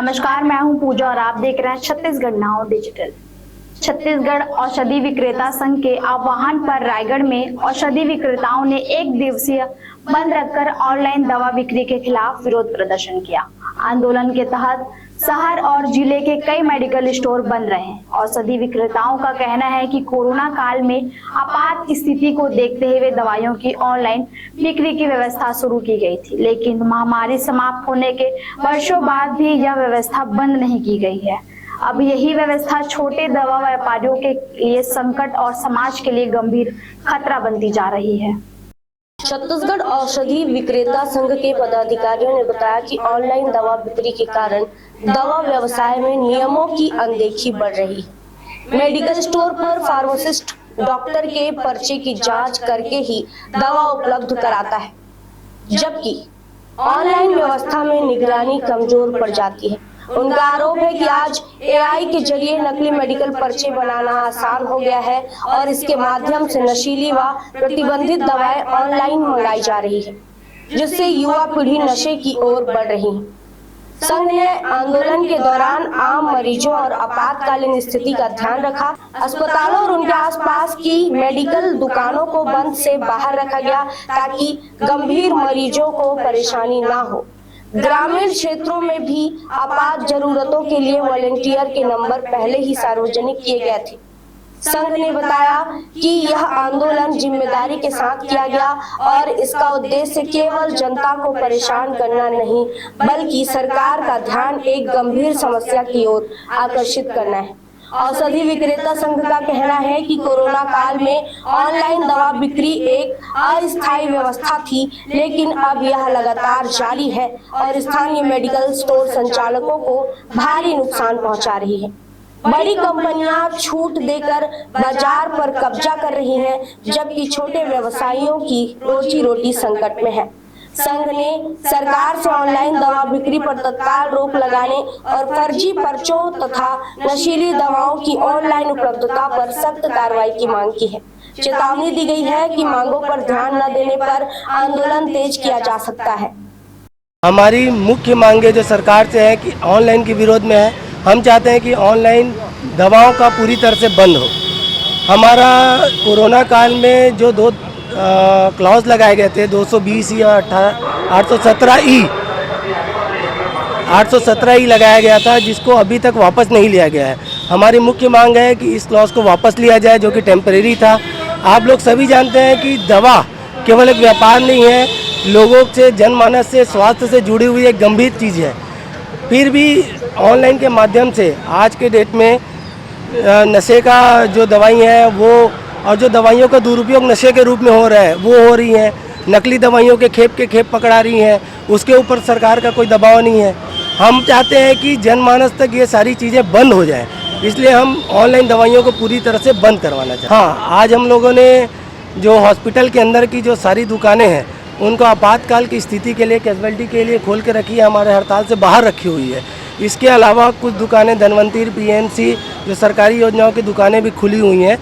नमस्कार, मैं हूं पूजा और आप देख रहे हैं छत्तीसगढ़ नाउ डिजिटल। छत्तीसगढ़ औषधि विक्रेता संघ के आह्वान पर रायगढ़ में औषधि विक्रेताओं ने एक दिवसीय बंद रखकर ऑनलाइन दवा बिक्री के खिलाफ विरोध प्रदर्शन किया। आंदोलन के तहत शहर और जिले के कई मेडिकल स्टोर बंद रहे। औषधि विक्रेताओं का कहना है कि कोरोना काल में आपात स्थिति को देखते हुए दवाइयों की ऑनलाइन बिक्री की व्यवस्था शुरू की गई थी, लेकिन महामारी समाप्त होने के वर्षों बाद भी यह व्यवस्था बंद नहीं की गई है। अब यही व्यवस्था छोटे दवा व्यापारियों के लिए संकट और समाज के लिए गंभीर खतरा बनती जा रही है। छत्तीसगढ़ औषधि विक्रेता संघ के पदाधिकारियों ने बताया कि ऑनलाइन दवा बिक्री के कारण दवा व्यवसाय में नियमों की अनदेखी बढ़ रही है। मेडिकल स्टोर पर फार्मासिस्ट डॉक्टर के पर्चे की जांच करके ही दवा उपलब्ध कराता है, जबकि ऑनलाइन व्यवस्था में निगरानी कमजोर पड़ जाती है। उनका आरोप है कि आज AI के जरिए नकली मेडिकल पर्चे बनाना आसान हो गया है और इसके माध्यम से नशीली व प्रतिबंधित दवाएं ऑनलाइन मंगाई जा रही है, जिससे युवा पीढ़ी नशे की ओर बढ़ रही है। संघ ने आंदोलन के दौरान आम मरीजों और आपातकालीन स्थिति का ध्यान रखा। अस्पतालों और उनके आसपास की मेडिकल दुकानों को बंद से बाहर रखा गया ताकि गंभीर मरीजों को परेशानी ना हो। ग्रामीण क्षेत्रों में भी आपात जरूरतों के लिए वॉलंटियर के नंबर पहले ही सार्वजनिक किए गए थे। संघ ने बताया कि यह आंदोलन जिम्मेदारी के साथ किया गया और इसका उद्देश्य केवल जनता को परेशान करना नहीं, बल्कि सरकार का ध्यान एक गंभीर समस्या की ओर आकर्षित करना है। औषधि विक्रेता संघ का कहना है कि कोरोना काल में ऑनलाइन दवा बिक्री एक अस्थायी व्यवस्था थी, लेकिन अब यह लगातार जारी है और स्थानीय मेडिकल स्टोर संचालकों को भारी नुकसान पहुंचा रही है। बड़ी कंपनियां छूट देकर बाजार पर कब्जा कर रही हैं, जबकि छोटे व्यवसायियों की रोजी रोटी संकट में है। संघ ने सरकार से ऑनलाइन दवा बिक्री पर तत्काल रोक लगाने और फर्जी पर्चों तथा नशीली दवाओं की ऑनलाइन उपलब्धता पर सख्त कार्रवाई की मांग की है। चेतावनी दी गई है कि मांगों पर ध्यान न देने पर आंदोलन तेज किया जा सकता है। हमारी मुख्य मांगे जो सरकार से है कि ऑनलाइन के विरोध में है। हम चाहते हैं कि ऑनलाइन दवाओं का पूरी तरह से बंद हो। हमारा कोरोना काल में जो दो क्लॉज लगाए गए थे 220 या 817 लगाया गया था, जिसको अभी तक वापस नहीं लिया गया है। हमारी मुख्य मांग है कि इस क्लॉज को वापस लिया जाए, जो कि टेम्परेरी था। आप लोग सभी जानते हैं कि दवा केवल एक व्यापार नहीं है, लोगों से, जनमानस से, स्वास्थ्य से जुड़ी हुई एक गंभीर चीज़ है। फिर भी ऑनलाइन के माध्यम से आज के डेट में नशे का जो दवाई है वो, और जो दवाइयों का दुरुपयोग नशे के रूप में हो रहा है वो हो रही हैं। नकली दवाइयों के खेप पकड़ा रही हैं, उसके ऊपर सरकार का कोई दबाव नहीं है। हम चाहते हैं कि जनमानस तक ये सारी चीज़ें बंद हो जाएं, इसलिए हम ऑनलाइन दवाइयों को पूरी तरह से बंद करवाना चाहते हैं। हाँ, आज हम लोगों ने जो हॉस्पिटल के अंदर की जो सारी दुकानें हैं उनको आपातकाल की स्थिति के लिए, कैजुअलिटी के लिए खोल के रखी है, हमारे हड़ताल से बाहर रखी हुई है। इसके अलावा कुछ दुकानें धनवंतरी, PMC जो सरकारी योजनाओं की दुकानें भी खुली हुई हैं।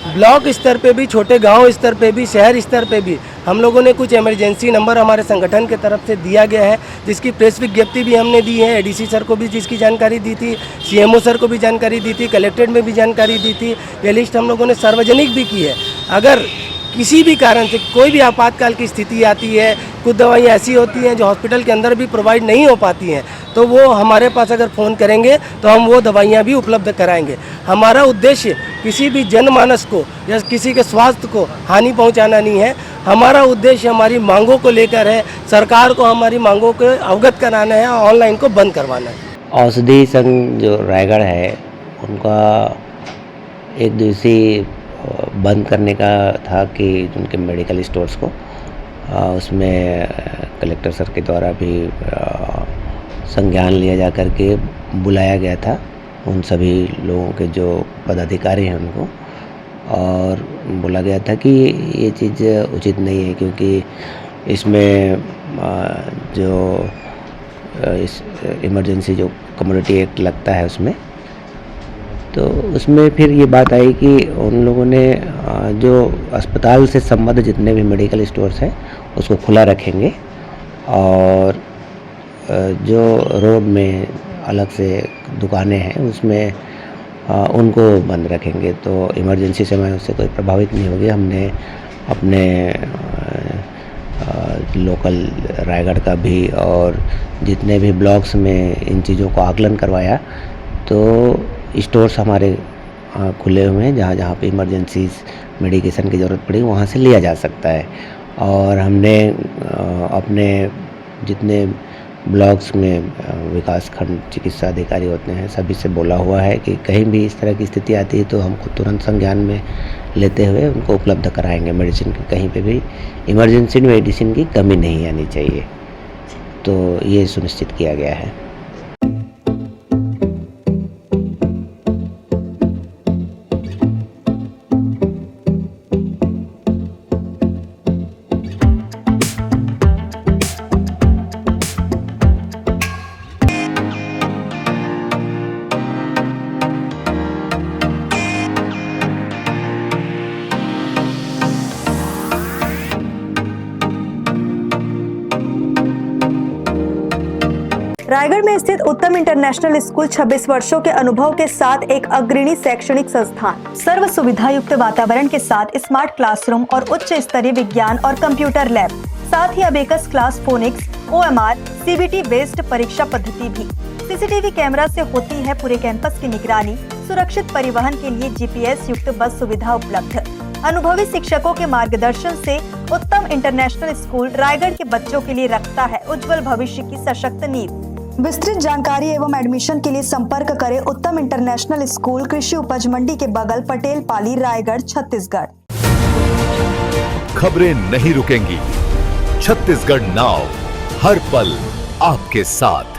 ब्लॉक स्तर पे भी, छोटे गांव स्तर पे भी, शहर स्तर पे भी हम लोगों ने कुछ इमरजेंसी नंबर हमारे संगठन के तरफ से दिया गया है, जिसकी प्रेस विज्ञप्ति भी हमने दी है। ADC सर को भी जिसकी जानकारी दी थी, CMO सर को भी जानकारी दी थी, कलेक्ट्रेट में भी जानकारी दी थी। ये लिस्ट हम लोगों ने सार्वजनिक भी की है। अगर किसी भी कारण से कोई भी आपातकाल की स्थिति आती है, कुछ दवाइयाँ ऐसी होती हैं जो हॉस्पिटल के अंदर भी प्रोवाइड नहीं हो पाती हैं, तो वो हमारे पास अगर फ़ोन करेंगे तो हम वो दवाइयाँ भी उपलब्ध कराएंगे। हमारा उद्देश्य किसी भी जनमानस को या किसी के स्वास्थ्य को हानि पहुँचाना नहीं है। हमारा उद्देश्य हमारी मांगों को लेकर है, सरकार को हमारी मांगों को अवगत कराना है, ऑनलाइन को बंद करवाना है। औषधि संघ जो रायगढ़ है, उनका एक दिवसीय बंद करने का था कि उनके मेडिकल स्टोर्स को, उसमें कलेक्टर सर के द्वारा भी संज्ञान लिया जा कर के बुलाया गया था उन सभी लोगों के जो पदाधिकारी हैं उनको, और बोला गया था कि ये चीज़ उचित नहीं है, क्योंकि इसमें जो इस इमरजेंसी जो कम्युनिटी एक्ट लगता है तो उसमें फिर ये बात आई कि उन लोगों ने जो अस्पताल से संबद्ध जितने भी मेडिकल स्टोर्स हैं उसको खुला रखेंगे, और जो रोड में अलग से दुकानें हैं उसमें उनको बंद रखेंगे, तो इमरजेंसी समय उससे कोई प्रभावित नहीं होगी। हमने अपने लोकल रायगढ़ का भी और जितने भी ब्लॉक्स में इन चीज़ों को आकलन करवाया, तो स्टोर्स हमारे खुले हुए हैं, जहाँ जहाँ पे इमरजेंसी मेडिकेशन की ज़रूरत पड़ी वहाँ से लिया जा सकता है। और हमने अपने जितने ब्लॉक्स में विकास खंड चिकित्सा अधिकारी होते हैं सभी से बोला हुआ है कि कहीं भी इस तरह की स्थिति आती है तो हमको तुरंत संज्ञान में लेते हुए उनको उपलब्ध कराएंगे मेडिसिन की। कहीं पे भी इमरजेंसी मेडिसिन की कमी नहीं आनी चाहिए, तो ये सुनिश्चित किया गया है। रायगढ़ में स्थित उत्तम इंटरनेशनल स्कूल 26 वर्षों के अनुभव के साथ एक अग्रणी शैक्षणिक संस्थान, सर्व सुविधा युक्त वातावरण के साथ स्मार्ट क्लासरूम और उच्च स्तरीय विज्ञान और कंप्यूटर लैब, साथ ही abacus class, phonics, OMR, CBT based परीक्षा पद्धति भी। CCTV कैमरा से होती है पूरे कैंपस की निगरानी। सुरक्षित परिवहन के लिए GPS युक्त बस सुविधा उपलब्ध। अनुभवी शिक्षकों के मार्गदर्शन से उत्तम इंटरनेशनल स्कूल रायगढ़ के बच्चों के लिए रखता है उज्जवल भविष्य की सशक्त नींव। विस्तृत जानकारी एवं एडमिशन के लिए संपर्क करें उत्तम इंटरनेशनल स्कूल, कृषि उपज मंडी के बगल, पटेल पाली, रायगढ़, छत्तीसगढ़। खबरें नहीं रुकेंगी, छत्तीसगढ़ नाउ हर पल आपके साथ।